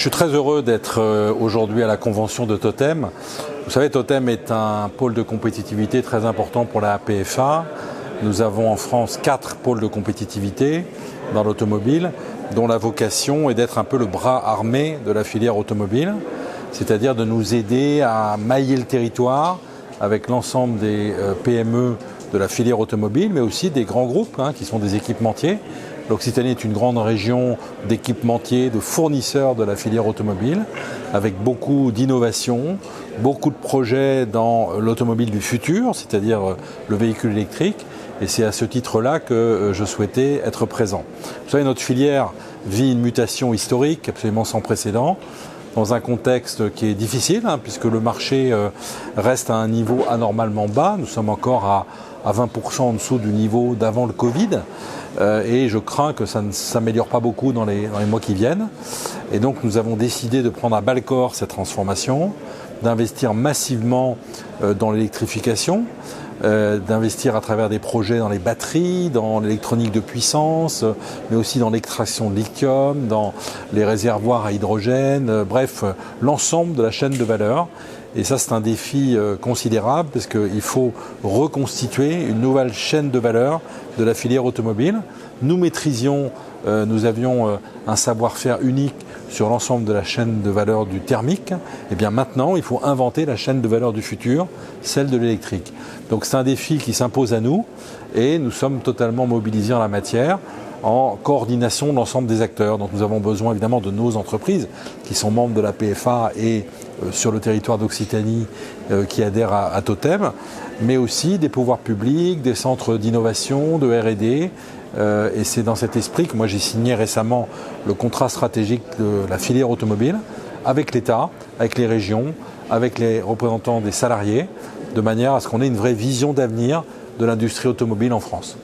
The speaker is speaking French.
suis très heureux d'être aujourd'hui à la convention de Totem. Vous savez, Totem est un pôle de compétitivité très important pour la PFA. Nous avons en France 4 pôles de compétitivité dans l'automobile, dont la vocation est d'être un peu le bras armé de la filière automobile, c'est-à-dire de nous aider à mailler le territoire avec l'ensemble des PME de la filière automobile, mais aussi des grands groupes qui sont des équipementiers. L'Occitanie est une grande région d'équipementiers, de fournisseurs de la filière automobile, avec beaucoup d'innovations, beaucoup de projets dans l'automobile du futur, c'est-à-dire le véhicule électrique. Et c'est à ce titre-là que je souhaitais être présent. Vous savez, notre filière vit une mutation historique absolument sans précédent, dans un contexte qui est difficile, puisque le marché reste à un niveau anormalement bas. Nous sommes encore à 20% en dessous du niveau d'avant le Covid. Et je crains que ça ne s'améliore pas beaucoup dans les mois qui viennent. Et donc nous avons décidé de prendre à bras-le-corps cette transformation, d'investir massivement dans l'électrification, d'investir à travers des projets dans les batteries, dans l'électronique de puissance, mais aussi dans l'extraction de lithium, dans les réservoirs à hydrogène, bref, l'ensemble de la chaîne de valeur. Et ça, c'est un défi considérable parce qu'il faut reconstituer une nouvelle chaîne de valeur de la filière automobile. Nous maîtrisions, nous avions un savoir-faire unique sur l'ensemble de la chaîne de valeur du thermique. Et bien maintenant, il faut inventer la chaîne de valeur du futur, celle de l'électrique. Donc c'est un défi qui s'impose à nous et nous sommes totalement mobilisés en la matière, en coordination de l'ensemble des acteurs. Donc nous avons besoin évidemment de nos entreprises qui sont membres de la PFA et sur le territoire d'Occitanie qui adhèrent à Totem, mais aussi des pouvoirs publics, des centres d'innovation, de R&D. Et c'est dans cet esprit que moi j'ai signé récemment le contrat stratégique de la filière automobile avec l'État, avec les régions, avec les représentants des salariés, de manière à ce qu'on ait une vraie vision d'avenir de l'industrie automobile en France.